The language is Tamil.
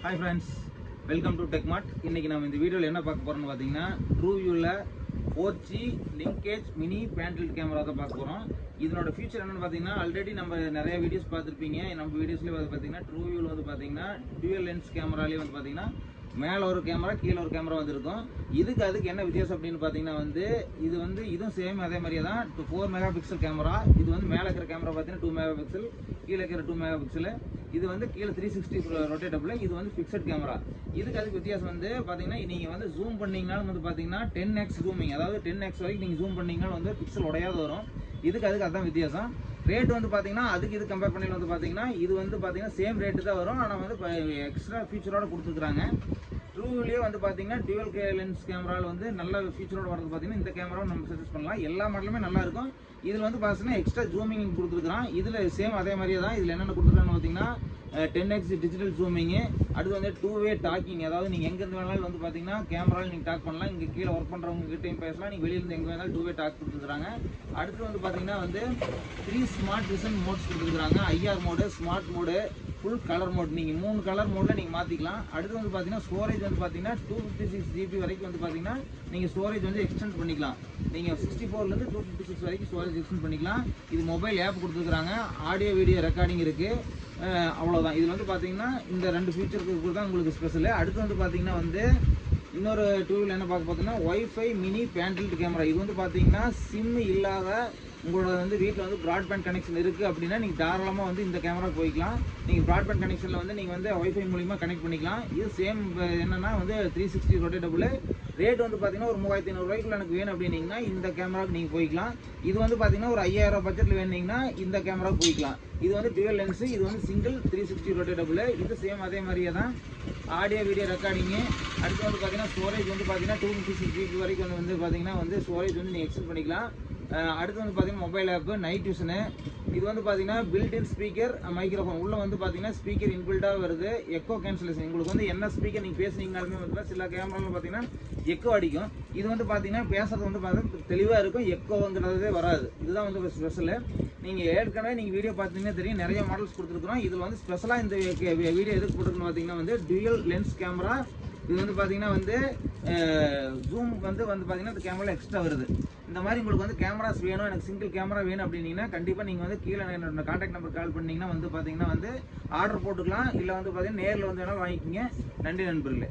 Hi friends, welcome to TechMart. இன்னைக்கு நாம இந்த வீடியோல என்ன பார்க்க போறோம்னு பாத்தீங்கன்னா TrueViewல 4G linkage mini pan tilt camera தான் பார்க்க போறோம். இதனோட ஃபீச்சர் என்னன்னு பாத்தீங்கன்னா ஆல்ரெடி நம்ம நிறைய வீடியோஸ் பார்த்திருப்பீங்க. நம்ம வீடியோஸ்லயே பாத்தீங்கன்னா TrueViewல வந்து பாத்தீங்கன்னா dual lens கேமராலயே வந்து பாத்தீங்கன்னா மேல ஒரு கேமரா கீழ ஒரு கேமரா வந்திருக்கும். அதுக்கு என்ன வித்தியாசம் அப்படினு பாத்தீங்கன்னா இதுவும் சேம் அதே மாதிரியே தான் 4 மெகாபிக்சல் கேமரா. இது வந்து மேல இருக்கிற கேமரா பாத்தீங்கன்னா 2 மெகாபிக்சல், கீழ இருக்கிற 2 மெகாபிக்சல். இது வந்து கீழ 360 ரொட்டேட்டபிள். இது வந்து ஃபிக்ஸட் கேமரா. அதுக்கு வித்தியாசம் வந்து பாத்தீங்கன்னா நீங்க வந்து ஜூம் பண்ணீங்கனாலும் வந்து பாத்தீங்கன்னா 10x ஜூமிங், அதாவது 10x வரைக்கும் நீங்க ஜூம் பண்ணீங்கனாலும் வந்து பிக்சல் உடையாத வரும். அதுக்கு அதான் வித்தியாசம். ரேட் வந்து பாத்தீங்கன்னா இது கம்பேர் பண்ணி வந்து பாத்தீங்கன்னா இது வந்து பாத்தீங்கன்னா சேம் ரேட் தான் வரும். ஆனா வந்து எக்ஸ்ட்ரா ஃபீச்சரோட கொடுத்துருக்காங்க. ட்ரூவியூலயே வந்து பாத்தீங்கன்னா டுவல் லென்ஸ் கேமரால வந்து நல்ல ஃபீச்சரோட வரது பாத்தீங்கன்னா இந்த கேமராவை நம்ம சஜஸ்ட் பண்ணலாம். எல்லா மாடலுமே நல்லா இருக்கும். இதுல வந்து பாத்தீங்கன்னா எக்ஸ்ட்ரா ஜூமிங் கொடுத்துருக்கான். இதுல சேம் அதே மாதிரியே தான். இதுல என்னென்ன கொடுத்துருக்கான்னு பாத்தீங்கன்னா 10x டிஜிட்டல் ஜூமிங், அடுத்து வந்து 2-வே டாக்கிங், அதாவது நீங்க எங்க இருந்து வேணாலும் வந்து பாத்தீங்கன்னா கேமரால நீங்க டாக் பண்ணலாம். இங்க கீழே ஒர்க் பண்றவங்க கிட்டையும் பேசலாம். நீங்க வெளியில இருந்து எங்க வேணாலும் 2-வே டாக் கொடுத்துருக்காங்க. அடுத்து வந்து பாத்தீங்கன்னா 3 ஸ்மார்ட் விஷன் மோட்ஸ் கொடுத்துருக்காங்க. IR mode, smart mode, full colour mode. நீங்க 3 கலர் மோட்ல நீங்க மாத்திக்கலாம். அடுத்து வந்து பாத்தீங்கன்னா ஸ்டோரேஜ் வந்து பாத்தீங்கன்னா 256 GB வரைக்கும் வந்து பாத்தீங்கன்னா நீங்க ஸ்டோரேஜ் வந்து எக்ஸ்டெண்ட் பண்ணிக்கலாம். நீங்க 64 ல இருந்து 256 வரைக்கும் ஸ்டோரேஜ் எக்ஸ்டெண்ட் பண்ணிக்கலாம். இது மொபைல் ஆப் கொடுத்துருக்காங்க. ஆடியோ வீடியோ ரெக்கார்டிங் இருக்கு. அவ்வளவுதான். இதுல வந்து பாத்தீங்கன்னா இந்த 2 ஃபீச்சருக்கு தான் உங்களுக்கு ஸ்பெஷல். அடுத்து வந்து பாத்தீங்கன்னா இன்னொரு டூவில் என்ன பார்த்தீங்கன்னா wifi mini pan tilt camera. இது வந்து பாத்தீங்கன்னா சிம் இல்லாத உங்களோட வந்து வீட்டில் வந்து ப்ராட்பேண்ட் கனெக்ஷன் இருக்குது அப்படின்னா நீங்கள் தாராளமாக வந்து இந்த கேமரா போய்க்கலாம். நீங்கள் ப்ராட்பேண்ட் கனெக்ஷனில் வந்து நீங்கள் வந்து வைஃபை மூலிமா கனெக்ட் பண்ணிக்கலாம். இது சேம் என்னன்னா 360 ரொட்டேட்டபிள். ரேட் வந்து பார்த்தீங்கன்னா ஒரு 3500 ரூபாய்க்குள்ள எனக்கு வேணும் அப்படின்னீங்கன்னா இந்த கேமராவுக்கு நீங்கள் போய்க்கலாம். இது வந்து பார்த்தீங்கன்னா ஒரு 5000 பட்ஜெட்டில் வேணுங்கன்னா இந்த கேமராவுக்கு போய்க்கலாம். இது வந்து டுவல் லென்ஸ், இது வந்து சிங்கிள் 360 ரொட்டேட்டபிள். இது சேம் அதே மாதிரியே தான். Audio video recording. அடுத்து வந்து பார்த்தீங்கன்னா ஸ்டோரேஜ் வந்து பார்த்தீங்கன்னா 256 GB வரைக்கும் வந்து பார்த்தீங்கன்னா ஸ்டோரேஜ் வந்து நீங்கள் எக்ஸ்டெண்ட் பண்ணிக்கலாம். அடுத்து வந்து பார்த்தீங்கன்னா மொபைல் ஆப், நைட் விஷனு. இது வந்து பார்த்தீங்கன்னா பில்ட்-இன் ஸ்பீக்கர், மைக்ரோஃபோன். உள்ள வந்து பார்த்தீங்கன்னா ஸ்பீக்கர் இன்பில்டாக வருது. Echo cancellation. உங்களுக்கு வந்து என்ன ஸ்பீக்கர் நீங்கள் பேசுனீங்கனாலுமே வந்து சில கேமராவில் பார்த்தீங்கன்னா எக்கோ அடிக்கும். இது வந்து பார்த்தீங்கன்னா பேசுறது வந்து பார்த்தீங்கன்னா தெளிவாக இருக்கும். எக்கோங்கிறதே வராது. இதுதான் வந்து ஸ்பெஷல். நீங்கள் ஏற்கனவே நீங்கள் வீடியோ பார்த்தீங்கன்னா தெரியும், நிறைய மாடல்ஸ் கொடுத்துருக்குறோம். இதில் வந்து ஸ்பெஷலாக இந்த வீடியோ எதுக்கு போட்டுருக்குன்னு பார்த்தீங்கன்னா டுவல் லென்ஸ் கேமரா. இது வந்து பார்த்தீங்கன்னா ஜூம் வந்து பார்த்தீங்கன்னா இந்த கேமரா எக்ஸ்ட்ரா வருது. இந்த மாதிரி உங்களுக்கு வந்து கேமராஸ் வேணும், எனக்கு சிங்கிள் கேமரா வேணும் அப்படின்னீங்கன்னா கண்டிப்பாக நீங்கள் வந்து கீழே என்னோட கான்டாக்ட் நம்பர் கால் பண்ணிங்கன்னா வந்து பார்த்தீங்கன்னா ஆர்டர் போட்டுக்கலாம். இல்லை வந்து பார்த்தீங்கன்னா நேரில் வந்து வேணாலும் வாங்கிக்கிங்க. நன்றி நண்பர்களே.